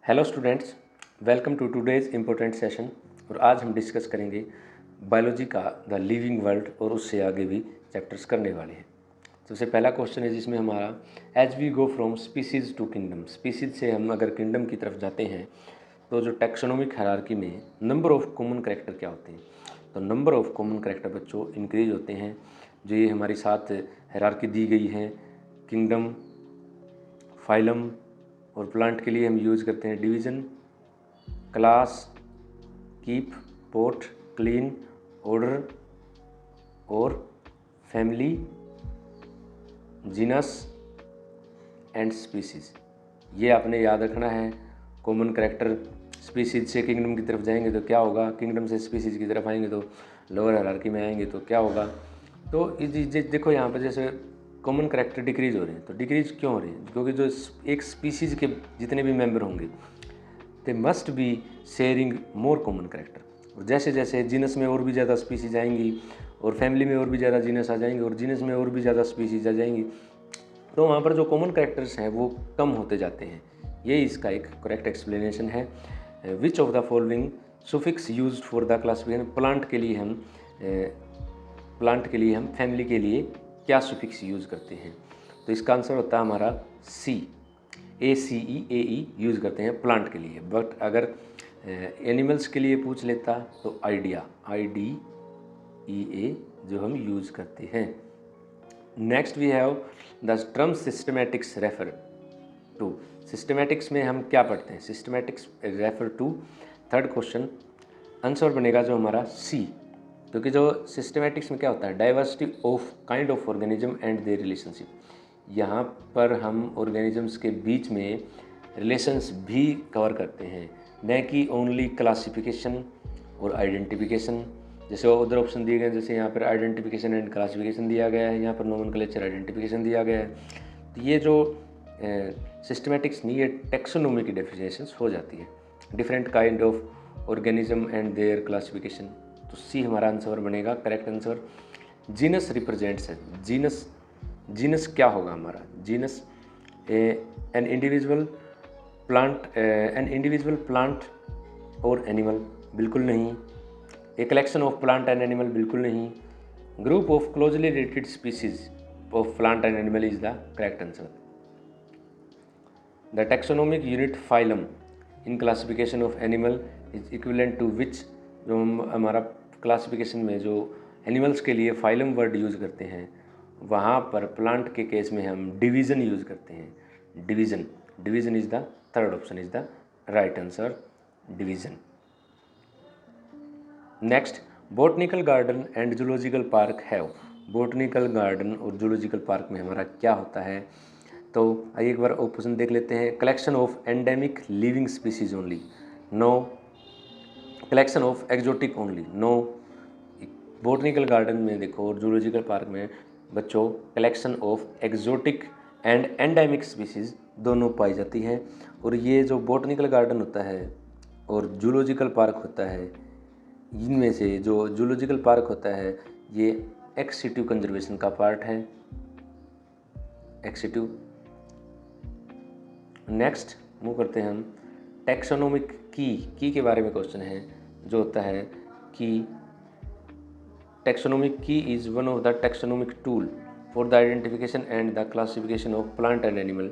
Hello students, welcome to today's important session. और आज हम डिस्कस करेंगे बायोलॉजी का द लिविंग वर्ल्ड और उससे आगे भी चैप्टर्स करने वाले हैं। सबसे पहला क्वेश्चन है जिसमें हमारा as we go from species to kingdom, species से हम अगर किंगडम की तरफ जाते हैं तो जो टैक्सोनॉमिक हायरार्की में नंबर ऑफ कॉमन कैरेक्टर क्या होते हैं। तो नंबर ऑफ कॉमन कैरेक्टर बच्चों इंक्रीज होते हैं। जो ये हमारी साथ हायरार्की दी गई है, किंगडम, फाइलम और प्लांट के लिए हम यूज़ करते हैं division, class, keep, port, clean, order और फैमिली, जीनस एंड स्पीसीज। ये आपने याद रखना है। कॉमन कैरेक्टर, स्पीसीज से किंगडम की तरफ जाएंगे तो क्या होगा, किंगडम से स्पीसीज की तरफ आएंगे तो लोअर हायरार्की में आएंगे तो क्या होगा। तो देखो यहाँ पर जैसे कॉमन कैरेक्टर डिक्रीज हो रहे हैं, तो डिक्रीज क्यों हो रहे हैं? क्योंकि जो एक स्पीसीज के जितने भी मेंबर होंगे they must be sharing more common character. और जैसे जैसे जीनस में और भी ज़्यादा स्पीसीज आएंगी और फैमिली में और भी ज़्यादा जीनस आ जाएंगे और जीनस में और भी ज़्यादा स्पीसीज आ जाएंगी, तो वहाँ पर जो कॉमन कैरेक्टर्स हैं वो कम होते जाते हैं। ये इसका एक करेक्ट एक्सप्लेनेशन है। विच of the following suffix used for the classification, plant के लिए हम फैमिली के लिए क्या सुफिक्स यूज़ करते हैं? तो इसका आंसर होता है हमारा सी, ACE यूज़ करते हैं प्लांट के लिए। बट अगर एनिमल्स के लिए पूछ लेता तो आइडिया, IDEA जो हम यूज़ करते हैं। Next we have the term systematics refer to. Systematics में हम क्या पढ़ते हैं? Systematics refer to, third question answer बनेगा जो हमारा सी, क्योंकि जो सिस्टमैटिक्स में क्या होता है, diversity of kind of organism and their relationship. यहाँ पर हम ऑर्गेनिजम्स के बीच में रिलेशंस भी कवर करते हैं, न कि ओनली क्लासिफिकेशन और आइडेंटिफिकेशन। जैसे उधर ऑप्शन दिए गए, जैसे यहाँ पर आइडेंटिफिकेशन एंड क्लासिफिकेशन दिया गया है, यहाँ पर नोमेनक्लेचर आइडेंटिफिकेशन दिया गया है। तो ये जो सिस्टमैटिक्स नहीं, ये टेक्सोनोमी की डेफिनेशंस हो जाती है, different kind of organism and their classification. तो सी हमारा आंसर बनेगा, करेक्ट आंसर। जीनस रिप्रेजेंट्स है, जीनस क्या होगा हमारा? जीनस एन इंडिविजुअल प्लांट और एनिमल, बिल्कुल नहीं। A collection of plant and animal, बिल्कुल नहीं। Group of closely related species of plant and animal is the correct answer. The taxonomic unit phylum in classification of animal is equivalent to which. जो हमारा classification में जो animals के लिए phylum word use करते हैं, वहाँ पर प्लांट के केस में हम डिवीज़न यूज़ करते हैं। Division is the third option is the right answer, division. Next, botanical garden and zoological park have. Botanical garden और जूलॉजिकल पार्क में हमारा क्या होता है? तो आइए एक बार ऑप्शन देख लेते हैं। Collection of endemic living species only, no. Collection of exotic only, no. Botanical garden में देखो और जूलॉजिकल पार्क में बच्चों collection of exotic and endemic species दोनों पाई जाती हैं। और ये जो बॉटनिकल गार्डन होता है और जूलॉजिकल पार्क होता है, इनमें से जो जूलॉजिकल पार्क होता है ये एक्स सिटू कंजर्वेशन का पार्ट है, एक्स सिटू। नेक्स्ट मूव करते हैं हम टैक्सोनोमिक की के बारे में क्वेश्चन है, जो होता है कि टैक्सोनोमिक की is one of the taxonomic tool for the identification and the classification of plant and animal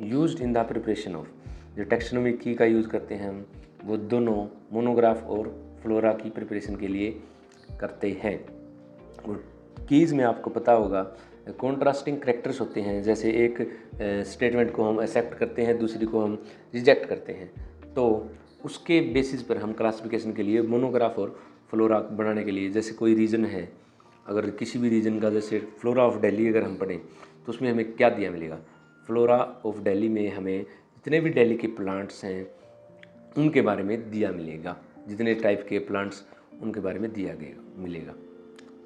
used in the preparation of. जो टैक्सोनोमिक की का यूज़ करते हैं हम, वो दोनों मोनोग्राफ और फ्लोरा की प्रिपरेशन के लिए करते हैं। और कीज़ में आपको पता होगा कॉन्ट्रास्टिंग कैरेक्टर्स होते हैं, जैसे एक स्टेटमेंट को हम एक्सेप्ट करते हैं, दूसरी को हम रिजेक्ट करते हैं, तो उसके बेसिस पर हम क्लासिफिकेशन के लिए मोनोग्राफ और फ्लोरा बनाने के लिए, जैसे कोई रीजन है, अगर किसी भी रीजन का, जैसे फ्लोरा ऑफ दिल्ली अगर हम पढ़ें तो उसमें हमें क्या दिया मिलेगा? फ्लोरा ऑफ दिल्ली में हमें जितने भी दिल्ली के प्लांट्स हैं उनके बारे में दिया मिलेगा, जितने टाइप के प्लांट्स उनके बारे में दिया गया मिलेगा।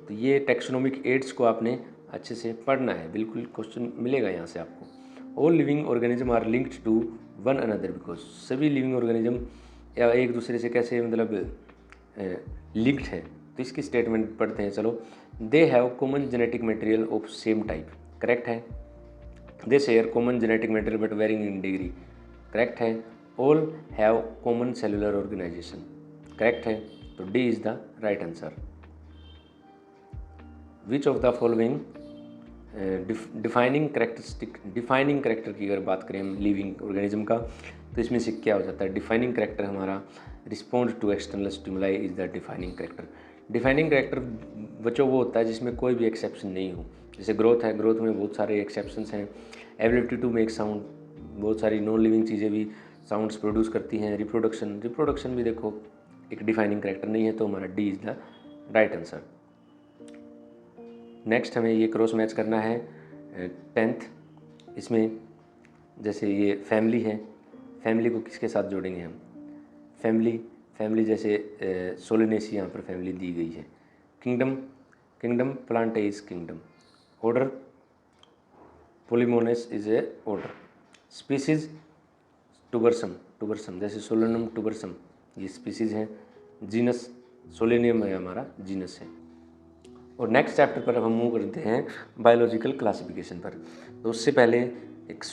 तो ये टैक्सोनोमिक एड्स को आपने अच्छे से पढ़ना है, बिल्कुल क्वेश्चन मिलेगा यहाँ से आपको। All living organism are linked to one another, because सभी लिविंग ऑर्गेनिज्म या एक दूसरे से कैसे मतलब लिंक्ड है। तो इसकी स्टेटमेंट पढ़ते हैं, चलो। They have common genetic material of same type, correct है। They share common genetic material but varying in degree, correct है। All have common cellular organisation. Correct है, तो D is the right answer. Which of the following defining character की अगर बात करें हम living organism का, तो इसमें से क्या हो जाता है? डिफाइनिंग करेक्टर हमारा respond to external stimuli is the defining character. Defining character बच्चों वो होता है जिसमें कोई भी एक्सेप्शन नहीं हो। जैसे ग्रोथ है, ग्रोथ में बहुत सारे एक्सेप्शंस हैं। एबिलिटी टू मेक साउंड, बहुत सारी नॉन लिविंग चीज़ें भी साउंड्स प्रोड्यूस करती हैं। रिप्रोडक्शन भी देखो एक डिफाइनिंग करेक्टर नहीं है, तो हमारा D is the right answer. Next हमें ये क्रॉस मैच करना है 10th। इसमें जैसे ये फैमिली है, फैमिली को किसके साथ जोड़ेंगे हम? फैमिली जैसे सोलिनेसी यहाँ पर फैमिली दी गई है। Kingdom plantae kingdom. Order polemoniales is a order. Species tuberosum जैसे सोलेनम टुबरसम ये स्पीसीज हैं। जीनस सोलेनियम है हमारा जीनस है। और नेक्स्ट चैप्टर पर अब हम मूव करते हैं बायोलॉजिकल क्लासिफिकेशन पर। तो उससे पहले एक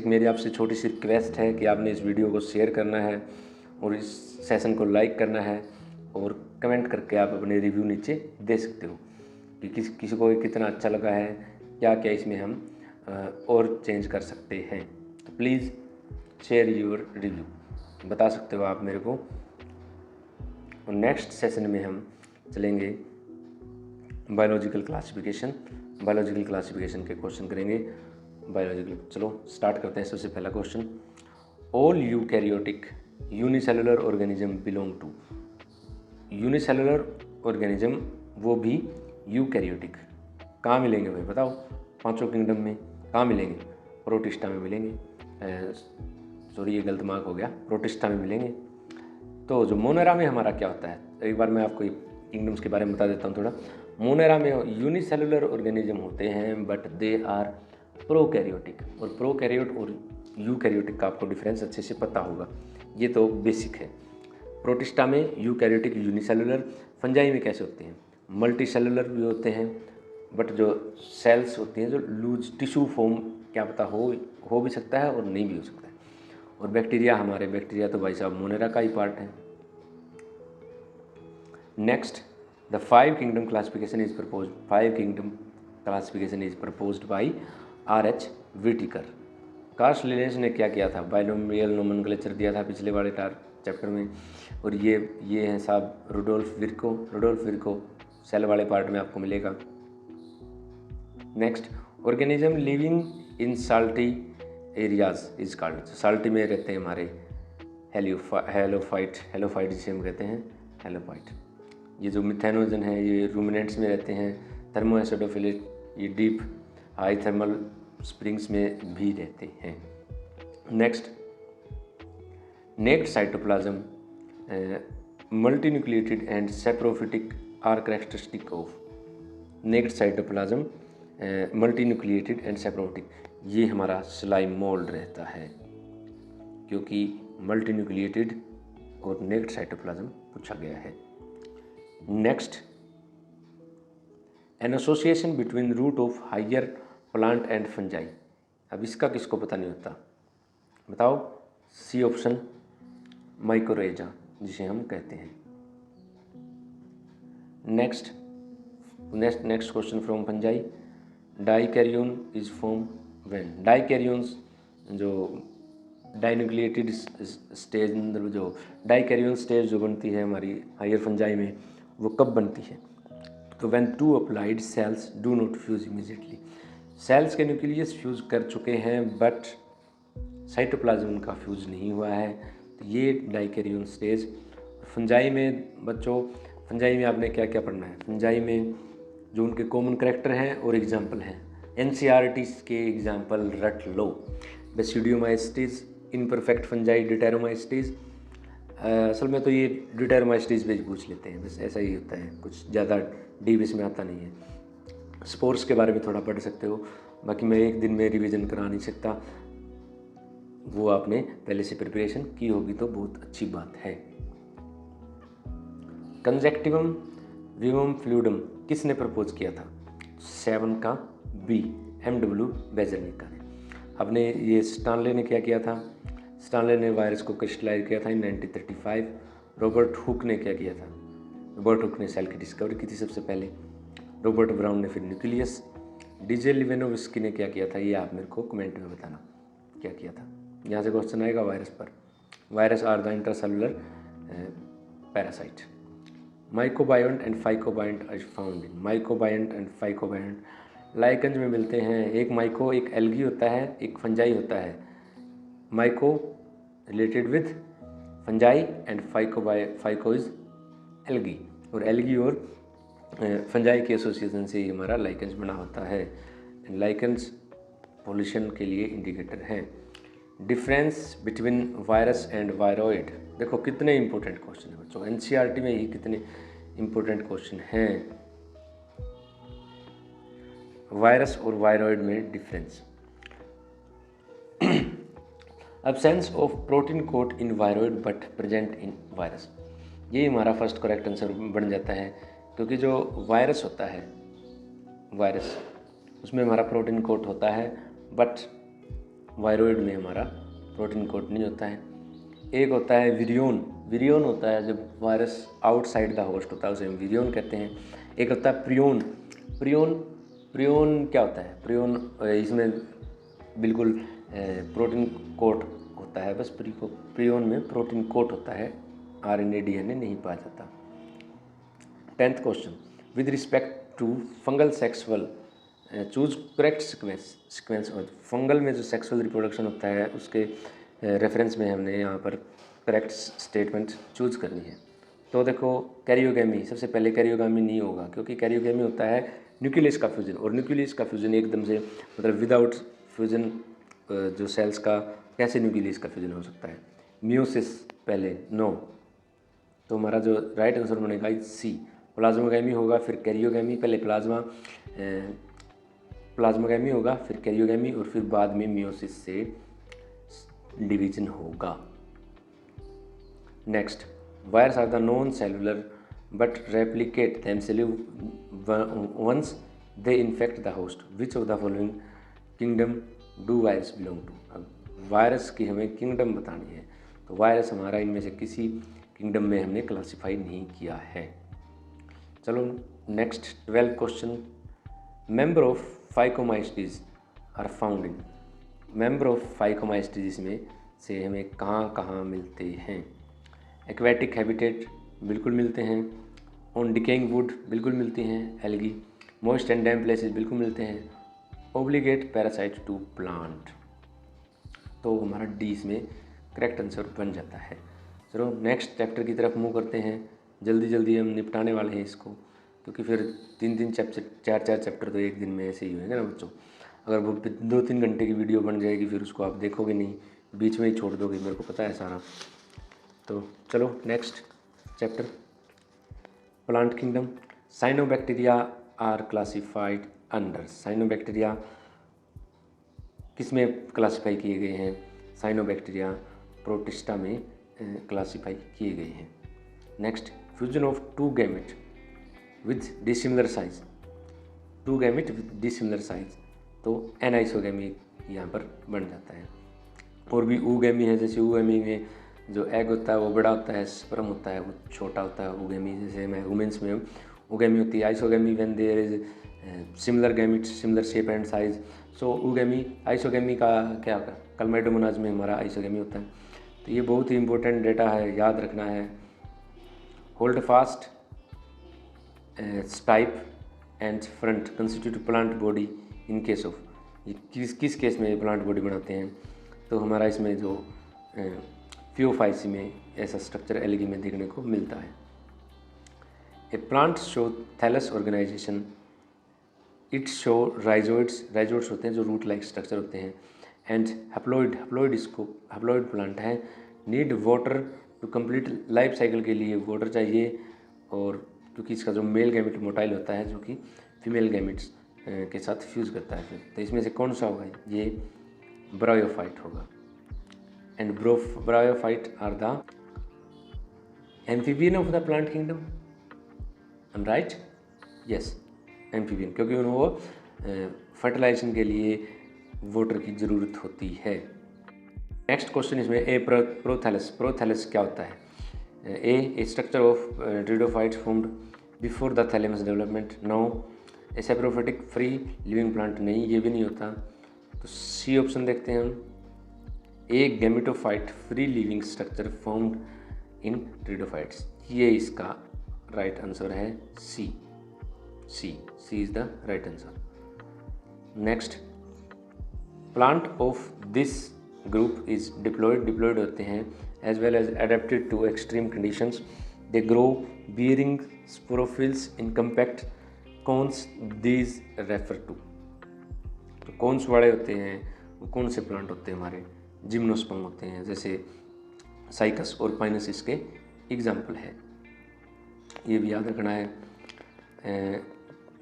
मेरी आपसे छोटी सी रिक्वेस्ट है कि आपने इस वीडियो को शेयर करना है और इस सेशन को लाइक करना है और कमेंट करके आप अपने रिव्यू नीचे दे सकते हो कि किसी को कितना अच्छा लगा है, क्या क्या इसमें हम और चेंज कर सकते हैं। तो प्लीज़ शेयर योर रिव्यू, बता सकते हो आप मेरे को। और नेक्स्ट सेशन में हम चलेंगे बायोलॉजिकल क्लासिफिकेशन के क्वेश्चन करेंगे। चलो स्टार्ट करते हैं। सबसे पहला question, all eukaryotic unicellular organism belong to. Unicellular organism वो भी यूकैरियोटिक कहाँ मिलेंगे भाई बताओ? पांचों किंगडम में कहाँ मिलेंगे? प्रोटिस्टा में मिलेंगे। सॉरी ये गलत मार्क हो गया, प्रोटिस्टा में मिलेंगे। तो जो मोनेरा में हमारा क्या होता है, एक बार मैं आपको किंगडम्स के बारे में बता देता हूँ थोड़ा। मोनेरा में यूनिसेलुलर ऑर्गेनिज्म होते हैं बट दे आर प्रोकैरियोटिक। और प्रोकैरियोट और यूकैरियोटिक का आपको डिफरेंस अच्छे से पता होगा, ये तो बेसिक है। प्रोटिस्टा में यूकैरियोटिक यूनिसेलुलर। फंजाई में कैसे होते हैं? मल्टी सेलुलर भी होते हैं, बट जो सेल्स होती हैं जो लूज टिश्यू फॉर्म क्या पता हो भी सकता है और नहीं भी हो सकता है। और बैक्टीरिया तो भाई साहब मोनेरा का ही पार्ट है। Next, the 5 kingdom classification is proposed by R.H. Whittaker. Carl Linnaeus ने क्या किया था? बाइनोमियल नोमेनक्लेचर दिया था पिछले वाले चैप्टर में। और ये हैं साहब रुडोल्फ विर्को सेल वाले पार्ट में आपको मिलेगा। Next, organism living in salty areas is called. Salty में रहते हैं हमारे हेलोफाइट जिसे हम कहते हैं हेलोफाइट। ये जो मिथेनोजन है ये रूमिनेंट्स में रहते हैं। थर्मोएसिडोफिलिक ये डीप हाई थर्मल स्प्रिंग्स में भी रहते हैं। Next, naked cytoplasm multinucleated and saprophytic are characteristic of. Naked cytoplasm multinucleated and saprophytic, ये हमारा स्लाइम मोल्ड रहता है क्योंकि मल्टीन्यूक्लिएटेड और नेक्ड साइटोप्लाज्म पूछा गया है। Next, an association between root of higher plant and fungi. अब इसका किसको पता नहीं होता बताओ? सी ऑप्शन, माइकोरेजा जिसे हम कहते हैं। Next question from fungi, dikaryon is form when. Dikaryons जो डाइन्यूक्लिएटेड स्टेज मतलब जो डाइकैरियोन स्टेज जो बनती है हमारी हायर फंजाई में, वो कब बनती है? तो when 2 haploid cells do not fuse immediately. Cells के न्यूक्लियस फ्यूज कर चुके हैं बट साइटोप्लाज्म उनका फ्यूज नहीं हुआ है, तो ये डाइकैरियोन स्टेज। फंजाई में बच्चों, फंजाई में आपने क्या क्या पढ़ना है? फंजाई में जो उनके कॉमन करैक्टर हैं और एग्जाम्पल हैं, NCERT के एग्जाम्पल रट लो। बेसिडियोमाइस्टिस, इनपरफेक्ट फंजाई, डिटेरोमाइस्टिस। असल में तो ये डिटेरोमाइस्टिस पे पूछ लेते हैं, बस ऐसा ही होता है, कुछ ज़्यादा डीप इसमें आता नहीं है। स्पोर्ट्स के बारे में थोड़ा पढ़ सकते हो, बाकी मैं एक दिन में रिवीजन करा नहीं सकता, वो आपने पहले से प्रिपरेशन की होगी तो बहुत अच्छी बात है। कंजेक्टिवम विवम फ्लूइडम किसने प्रपोज किया था? 7 का बी, MW बेजरनिका ने। अपने ये स्टानले ने क्या किया था? स्टानले ने वायरस को क्रिस्टलाइज किया था इन 1935। रॉबर्ट हुक ने क्या किया था? रॉबर्ट हुक ने सेल की डिस्कवरी की थी सबसे पहले। रॉबर्ट ब्राउन ने फिर न्यूक्लियस। डीजे लिवेनोव्स्की ने क्या किया था? ये आप मेरे को कमेंट में बताना क्या किया था। यहाँ से क्वेश्चन आएगा वायरस पर। Virus are the intracellular parasite. Mycobiont and phycobiont are found in. Mycobiont and phycobiont lichens में मिलते हैं। एक माइको एक एल्गी होता है, एक फंजाई होता है। Myco related with fungi and phyco is algae, और एल्गी और फंजाई के एसोसिएशन से ही हमारा लाइकेंस बना होता है। लाइकेंस पॉल्यूशन के लिए इंडिकेटर हैं। Difference between virus and viroid. देखो कितने इंपॉर्टेंट क्वेश्चन है बच्चों, एनसीईआरटी में ही कितने इंपॉर्टेंट क्वेश्चन हैं। वायरस और वायरॉइड में difference. Absence of protein coat in viroid but present in virus. ये हमारा फर्स्ट करेक्ट आंसर बन जाता है, क्योंकि जो वायरस होता है, वायरस उसमें हमारा प्रोटीन कोट होता है, बट वायरॉइड में हमारा प्रोटीन कोट नहीं होता है। एक होता है विरियोन। विरियोन होता है जब वायरस आउटसाइड द होस्ट होता है, उसे हम विरियोन कहते हैं। एक होता है प्रियोन। प्रियोन क्या होता है? प्रियोन इसमें बिल्कुल प्रोटीन कोट होता है, बस प्रियोन में प्रोटीन कोट होता है, आरएनए डीएनए नहीं पाया जाता। 10th question, with respect to fungal sexual choose correct sequence. और फंगल में जो सेक्सुअल रिप्रोडक्शन होता है उसके रेफरेंस में हमने यहाँ पर करेक्ट स्टेटमेंट चूज करनी है। तो देखो कैरियोगेमी, सबसे पहले कैरियोगेमी नहीं होगा, क्योंकि कैरियोगेमी होता है न्यूक्लियस का फ्यूजन, और न्यूक्लियस का फ्यूजन एकदम से मतलब विदाउट फ्यूजन जो सेल्स का कैसे न्यूक्लियस का फ्यूजन हो सकता है? मियोसिस पहले, नो। तो हमारा जो राइट आंसर बनेगा सी, प्लाज्मोगेमी होगा फिर कैरियोगेमी। पहले प्लाज्मोगेमी होगा फिर कैरियोगेमी और फिर बाद में मियोसिस से डिवीजन होगा। Next, virus are the non cellular but replicate themselves once they infect the host. Which of the following kingdom do virus belong to? अब वायरस की हमें किंगडम बतानी है, तो वायरस हमारा इनमें से किसी किंगडम में हमने क्लासीफाई नहीं किया है। चलो next 12th question, member of phycomycetes are found in. Member of phycomycetes में से हमें कहाँ कहाँ मिलते हैं? एक्वेटिक हैबिटेट बिल्कुल मिलते हैं। ऑन डिकेइंग वुड बिल्कुल मिलती हैं। Algae, moist and damp places बिल्कुल मिलते हैं। Obligate parasite to plant. तो हमारा डी इसमें करेक्ट आंसर बन जाता है। चलो नेक्स्ट चैप्टर की तरफ मूव करते हैं। जल्दी जल्दी हम निपटाने वाले हैं इसको, क्योंकि फिर 3-3 चैप्टर 4-4 चैप्टर तो एक दिन में ऐसे ही होंगे ना बच्चों। अगर वो 2-3 घंटे की वीडियो बन जाएगी फिर उसको आप देखोगे नहीं, बीच में ही छोड़ दोगे, मेरे को पता है सारा। तो चलो next chapter, plant kingdom. Cyanobacteria are classified under. Cyanobacteria किस में क्लासिफाई किए गए हैं? साइनोबैक्टीरिया प्रोटिस्टा में क्लासिफाई किए गए हैं। Next, fusion of two gamete with dissimilar size. Two gamete with dissimilar size, तो एनाइसोगेमी यहाँ पर बन जाता है। और भी ऊगेमी है, जैसे ऊगेमी में जो एग होता है वो बड़ा होता है, स्पर्म होता है वो छोटा होता है। ऊगेमी जैसे में वुमेन्स में ऊगेमी होती है। Isogamy when there is similar gametes similar shape and size, so oogamy. Isogamy का क्या होगा? क्लैमिडोमोनाज में हमारा आइसोगेमी होता है। तो ये बहुत ही इंपॉर्टेंट डेटा है, याद रखना है। Hold fast, stipe and front constitute plant body in case of. ये किस केस में प्लांट बॉडी बनाते हैं? तो हमारा इसमें जो फियोफाइसी में ऐसा स्ट्रक्चर एल्गी में देखने को मिलता है। A plant show thallus organisation, it show rhizoids होते हैं जो रूट लाइक स्ट्रक्चर होते हैं। एंड हैप्लॉइड प्लांट है। Need water to complete life cycle के लिए वाटर चाहिए, और क्योंकि इसका जो मेल गैमेट मोटाइल होता है जो कि फीमेल गैमेट्स के साथ फ्यूज़ करता है फिर। तो इसमें से कौन सा होगा? ये ब्रायोफाइट होगा। And bryophyte are the amphibian of the plant kingdom. I am right? Yes, amphibian, क्योंकि उनको फर्टिलाइजेशन के लिए वाटर की ज़रूरत होती है। नेक्स्ट क्वेश्चन इसमें ए प्रोथैलस। प्रोथैलस क्या होता है? A structure of pteridophyte formed before the thalamus development. No. A saprophytic free living plant, नहीं ये भी नहीं होता। तो सी ऑप्शन देखते हैं हम। A gametophyte free living structure formed in pteridophytes, ये इसका राइट आंसर है C. C is the right answer. Next, plant of this group is diploid होते हैं as well as adapted to extreme conditions. They grow bearing sporophylls in compact cones, these refer to. तो cones वाले होते हैं वो कौन से plant होते हैं? हमारे जिम्नोस्पर्म होते हैं, जैसे साइकस और पाइनस इसके एग्जाम्पल है, ये भी याद रखना है।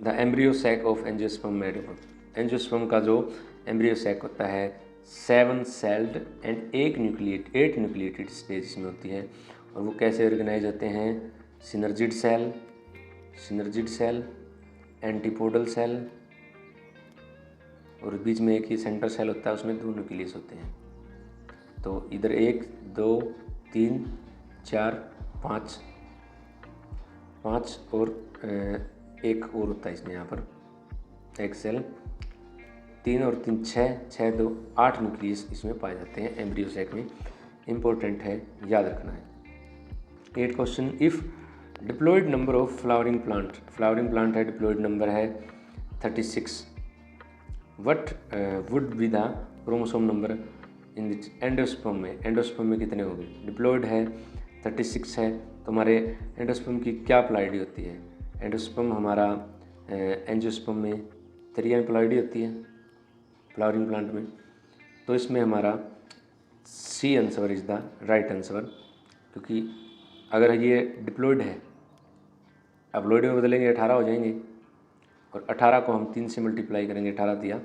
The embryo sac of angiosperm made of. Angiosperm का जो एम्ब्रियो सैक होता है 7 सेल्ड एंड 8 न्यूक्लिएटेड स्टेज में होती है। और वो कैसे ऑर्गेनाइज होते हैं? सिनर्जिड सेल, एंटीपोडल सेल, और बीच में एक ही सेंटर सेल होता है, उसमें 2 न्यूक्लियस होते हैं। तो इधर 1 2 3 4 5 और एक और होता है इसमें, यहाँ पर एक सेल, 3 और 3 6 2 8 न्यूक्लियस इसमें पाए जाते हैं एम्ब्रियो सैक में। इम्पोर्टेंट है, याद रखना है। 8 question, if diploid number of flowering plant है, डिप्लॉयड नंबर है 36, what would be the chromosome number in this endosperm में? एंडोस्पर्म में कितने होंगे? डिप्लॉयड है 36 है, तो हमारे एंडोस्पर्म की क्या प्लाइडी होती है? एंडोस्पर्म हमारा एंजियोस्पर्म में 3 प्लाइडी होती है फ्लावरिंग प्लांट में। तो इसमें हमारा C answer is the right answer, क्योंकि अगर ये डिप्लॉयड है, अपलॉयड में बदलेंगे 18 हो जाएंगे, और 18 को हम 3 से मल्टीप्लाई करेंगे, 18 दिया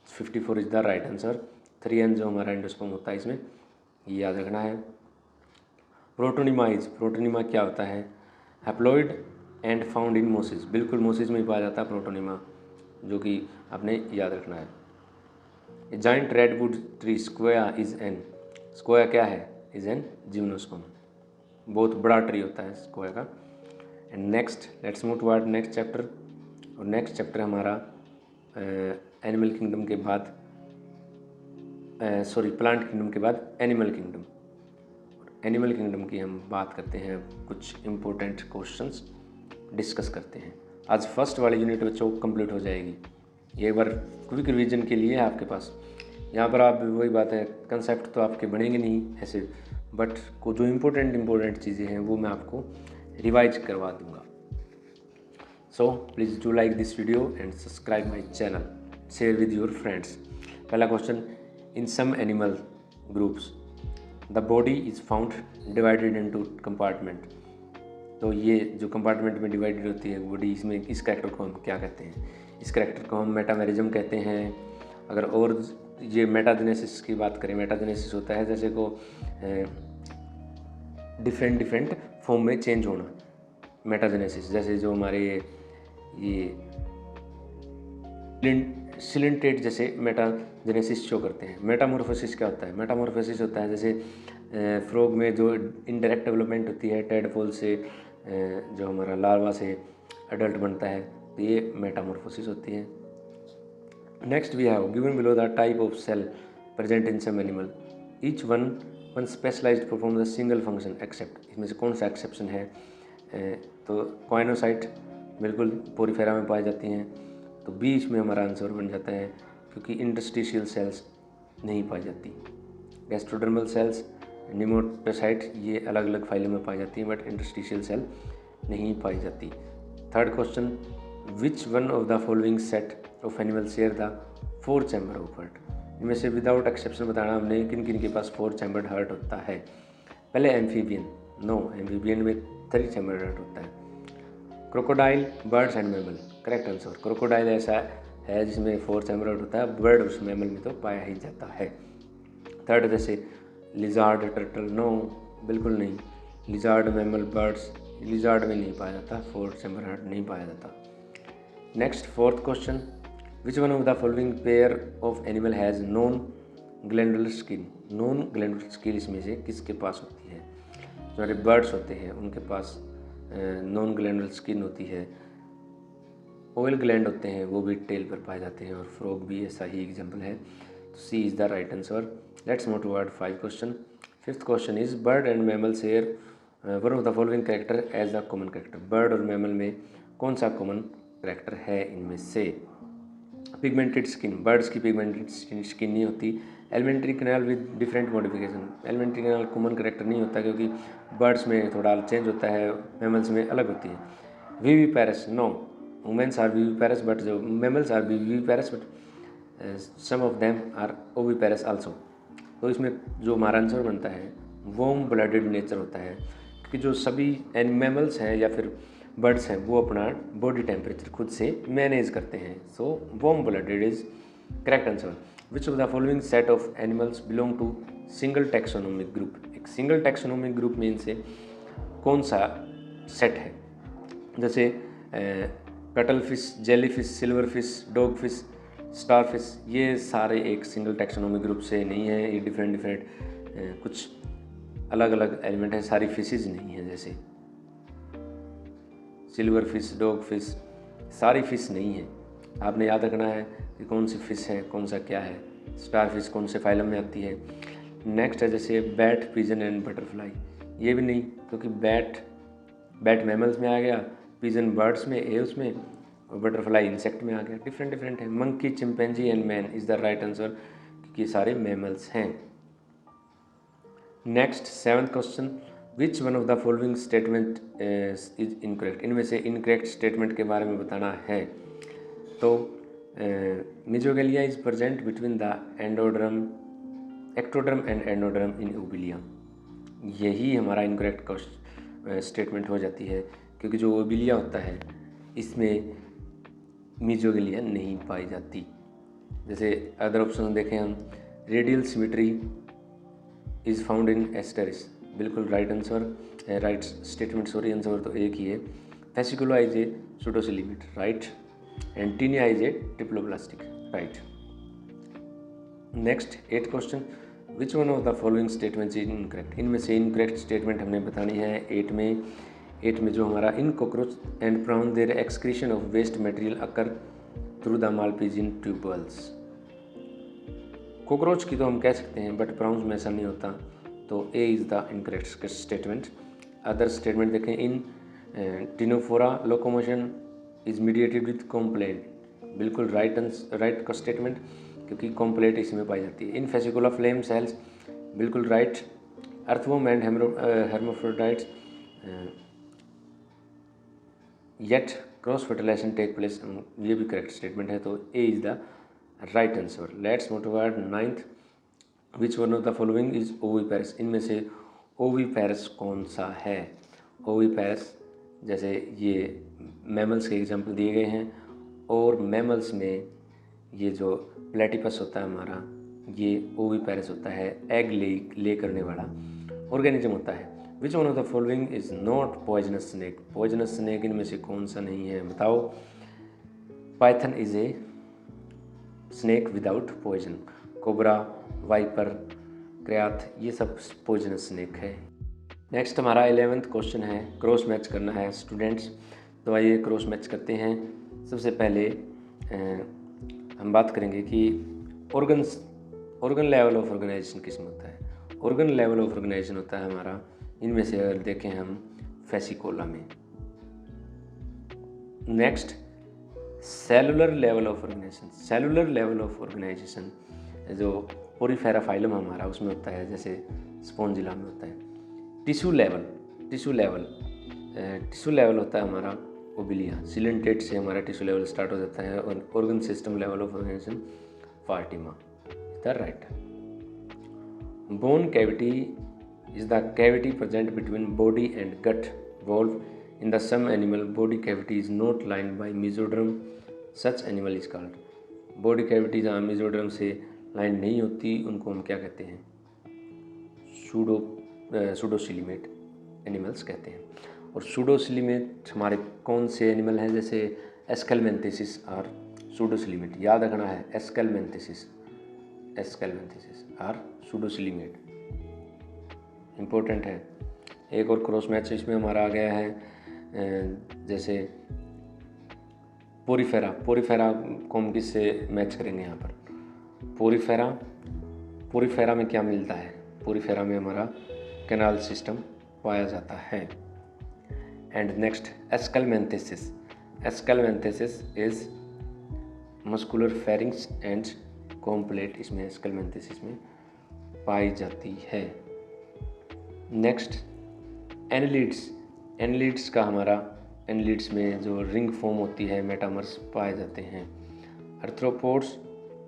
54 is the right answer. 3n जो हमारा एंडोस्पर्म होता है इसमें, ये याद रखना है। प्रोटोनिमा क्या होता है? हैप्लॉइड एंड फाउंड इन मोसिस, बिल्कुल मोसिस में ही पाया जाता है प्रोटोनिमा, जो कि आपने याद रखना है। Giant redwood tree sequoia is an, sequoia क्या है? इज एन जिम्नोस्पर्म, बहुत बड़ा ट्री होता है स्क्वाया का। And next, let's move toward next chapter. और नेक्स्ट चैप्टर हमारा एनिमल किंगडम के बाद प्लांट किंगडम के बाद एनिमल किंगडम। एनिमल किंगडम की हम बात करते हैं, कुछ इम्पोर्टेंट क्वेश्चंस डिस्कस करते हैं। आज फर्स्ट वाली यूनिट बच्चों कंप्लीट हो जाएगी, ये एक बार क्विक रिवीजन के लिए है आपके पास। यहाँ पर आप वही बात है, कंसेप्ट तो आपके बनेंगे नहीं ऐसे, बट को जो इम्पोर्टेंट चीज़ें हैं वो मैं आपको रिवाइज करवा दूँगा। So please do like this video and subscribe my channel, share with your friends. पहला question, in some animal groups the body is found divided into compartment. तो ये जो कंपार्टमेंट में डिवाइडेड होती है बॉडी, इसमें इस कैरेक्टर को हम क्या कहते हैं? इस कैरेक्टर को हम मेटामेरिज्म कहते हैं। अगर और ये मेटाजेनेसिस की बात करें, मेटाजेनेसिस होता है जैसे को डिफरेंट फॉर्म में चेंज होना, मेटाजेनेसिस। जैसे जो हमारे ये सिलेंटेड जैसे मेटाजेनेसिस शो करते हैं। मेटामॉर्फोसिस क्या होता है? मेटामॉर्फोसिस होता है जैसे फ्रॉग में जो इनडायरेक्ट डेवलपमेंट होती है टेडपोल से, जो हमारा लार्वा से एडल्ट बनता है, तो ये मेटामॉर्फोसिस होती है। Next we have given below the type of cell present in some animal, each one specialised perform the single function except. इसमें से कौन सा एक्सेप्शन है? तो कॉइनोसाइट बिल्कुल पोरीफेरा में पाई जाती हैं, तो बी इसमें हमारा आंसर बन जाता है, क्योंकि इंटरस्टिशियल सेल्स नहीं पाई जाती। गैस्ट्रोडर्मल सेल्स, निमोटोसाइट, ये अलग अलग फाइलों में पाई जाती हैं, बट इंटरस्टिशियल सेल नहीं पाई जाती। Third question, which one of the following set of animal share the 4 chamber of heart. इनमें से विदाउट एक्सेप्शन बताना हमने किन किन के पास 4 चैम्बर्ड हार्ट होता है। पहले एम्फीबियन, नो, एम्फीबियन में 3 चैम्बर्ड हार्ट होता है। Crocodile, birds and mammal, correct answer. Crocodile ऐसा है जिसमें 4 चैम्बर हार्ट होता है, बर्ड उस मैमल में तो पाया ही जाता है। थर्ड जैसे लिजार्ड, टर्टल, नो, बिल्कुल नहीं। लिजार्ड, मैमल, बर्ड्स, लिजार्ड में नहीं पाया जाता, 4 चैम्बर हार्ट नहीं पाया जाता। Next fourth question, which one of the following pair of animal has non glandular skin. Non glandular skin इसमें से किसके पास होती है? जो हमारे बर्ड्स होते हैं उनके पास नॉन ग्लैंडुलर स्किन होती है। ऑयल ग्लैंड होते हैं वो भी टेल पर पाए जाते हैं, और फ्रॉग भी ऐसा ही एग्जाम्पल है। तो C is the right answer. Let's move toward 5 question. 5th question is bird and mammal share one of the following character as the common character. Bird और मैमल में कौन सा कॉमन कैरेक्टर है इनमें से? पिगमेंटेड स्किन, बर्ड्स की pigmented skin नहीं होती। Alimentary canal with different modification, alimentary canal common character नहीं होता क्योंकि बर्ड्स में थोड़ा चेंज होता है, मैमल्स में अलग होती है। Viviparous, no, womens are viviparous but जो mammals are viviparous but some of them are oviparous also. तो इसमें जो हमारा आंसर बनता है वार्म ब्लडेड नेचर होता है, क्योंकि जो सभी मैमल्स हैं या फिर बर्ड्स हैं वो अपना बॉडी टेम्परेचर खुद से मैनेज करते हैं। So warm blooded is correct answer. Which of the following set of animals belong to single taxonomic group. एक सिंगल टैक्सोनोमिक ग्रुप में इनसे कौन सा सेट है? जैसे cuttlefish, jellyfish, silverfish, dogfish, starfish, ये सारे एक सिंगल टैक्सोनोमिक ग्रुप से नहीं है। ये डिफरेंट डिफरेंट कुछ अलग अलग एलिमेंट हैं, सारी फिशेज नहीं है। जैसे सिल्वर फिश, डॉग फिश, सारी फिश नहीं है। आपने याद रखना है कि कौन सी फिश है, कौन सा क्या है। स्टार फिश कौन से फाइलम में आती है। नेक्स्ट है जैसे बैट, पिजन एंड बटरफ्लाई, ये भी नहीं, क्योंकि बैट मैमल्स में आ गया, पिजन बर्ड्स में है उसमें, और बटरफ्लाई इंसेक्ट में आ गया। डिफरेंट डिफरेंट है। Monkey, chimpanzee and man is the right answer, क्योंकि सारे मैमल्स हैं। Next 7th question, which one of the following statement is incorrect. इनमें से इनकरेक्ट स्टेटमेंट के बारे में बताना है। तो mesoglea is present between the endoderm, ectoderm and endoderm in obelia. यही हमारा इनकरेक्ट स्टेटमेंट हो जाती है, क्योंकि जो ओबिलिया होता है इसमें मिजोगेलिया नहीं पाई जाती। जैसे अदर ऑप्शन देखें हम, radial symmetry is found in asterias, बिल्कुल right answer, right statement, sorry answer तो एक ही है। Fasciola is a pseudocoelomate, right, and taenia is a triploblastic, right. Next 8th question, which one of the following statements is incorrect. इनमें से incorrect statement हमने बतानी है 8 में जो हमारा in cockroach and prawn their excretion of waste material occur through the Malpighian tubules. Cockroach की तो हम कह सकते हैं, बट प्राउंस में ऐसा नहीं होता, तो A is the incorrect statement. Other statement देखें, in ctenophora locomotion is mediated with comb plate, बिल्कुल राइट का स्टेटमेंट, क्योंकि कॉम्प्लेट इसमें पाई जाती है। इन फेसिकुला फ्लेम सेल्स, बिल्कुल right. Earthworm and hermaphrodites yet cross fertilisation take place, ये भी करेक्ट स्टेटमेंट है, तो A is the right answer. Let's move toward 9th, which one of the following is oviparous. इनमें से oviparous कौन सा है? ओविपेरस, जैसे ये मैमल्स के एग्जांपल दिए गए हैं, और मैमल्स में ये जो प्लेटिपस होता है हमारा, ये ओविपेरस होता है, एग ले करने वाला ऑर्गेनिज्म होता है। Which one of the following is not poisonous snake. Poisonous snake इनमें से कौन सा नहीं है, बताओ। Python is a snake without poison. Cobra, viper, krait, ये सब पॉइजनस स्नेक है। नेक्स्ट हमारा 11th क्वेश्चन है, क्रॉस मैच करना है स्टूडेंट्स। तो आइए क्रॉस मैच करते हैं। सबसे पहले हम बात करेंगे कि ऑर्गन लेवल ऑफ ऑर्गेनाइजेशन किस में होता है। ऑर्गन लेवल ऑफ ऑर्गेनाइजेशन होता है हमारा, इनमें से अगर देखें हम, फेसिकोला में। Next cellular level of organisation. Cellular level of organisation जो पोरीफेरा फाइलम हमारा उसमें होता है, जैसे स्पॉन्जिला में होता है। टिश्यू लेवल होता है हमारा ओबिलिया, सिलेंटेट से हमारा टिश्यू लेवल स्टार्ट हो जाता है। और organ system level of organisation फार्टिमा, the right. Bone cavity is the cavity present between body and gut wall in the some animal body cavity is not lined by mesoderm, such animal is called। body cavity जहाँ mesoderm से line नहीं होती उनको हम क्या कहते हैं? सूडोसिलीमेट animals कहते हैं। और सूडोसिलीमेट हमारे कौन से एनिमल हैं? जैसे एस्केलमेंथेसिस और सूडोसिलीमेट, याद रखना है। एस्केल्वेंथेसिस और सूडोसिलिमेट इम्पोर्टेंट है। एक और क्रॉस मैच इसमें हमारा आ गया है, जैसे पोरीफेरा को हम किससे मैच करेंगे यहाँ पर? पोरीफेरा में क्या मिलता है? पोरीफेरा में हमारा कैनाल सिस्टम पाया जाता है। And next aschelminthes is muscular pharynx and complete, इसमें एस्केल्वेंथेसिस में पाई जाती है। नेक्स्ट एनलीड्स का हमारा एनलीड्स में जो रिंग फॉर्म होती है मेटामर्स पाए जाते हैं।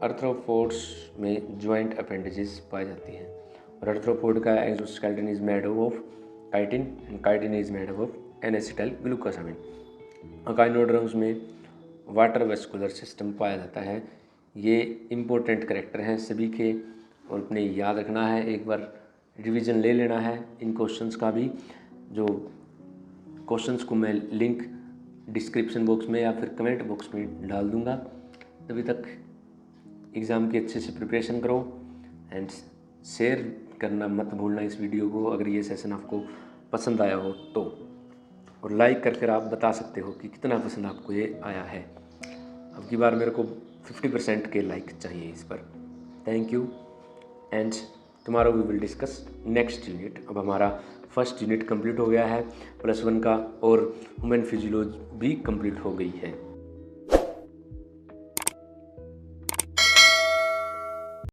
अर्थ्रोपोड्स में जॉइंट अपेंडेजेस पाई जाती हैं। और अर्थ्रोपोड का exoskeleton is made of chitin and chitin is made of N acetyl glucosamine. Echinoderms में वाटर वेस्कुलर सिस्टम पाया जाता है। ये इम्पोर्टेंट कैरेक्टर हैं सभी के, और अपने याद रखना है, एक बार रिवीजन ले लेना है इन क्वेश्चंस का भी। जो क्वेश्चंस को मैं लिंक डिस्क्रिप्शन बॉक्स में या फिर कमेंट बॉक्स में डाल दूंगा। तभी तक एग्ज़ाम की अच्छे से प्रिपरेशन करो एंड शेयर करना मत भूलना इस वीडियो को, अगर ये सेशन आपको पसंद आया हो तो। और लाइक करके आप बता सकते हो कि कितना पसंद आपको ये आया है। अब की बार मेरे को 50% के लाइक चाहिए इस पर। Thank you and tomorrow we will discuss next unit. अब हमारा फर्स्ट यूनिट कंप्लीट हो गया है, +1 का, और ह्यूमन फिजियोलॉजी भी कंप्लीट हो गई है।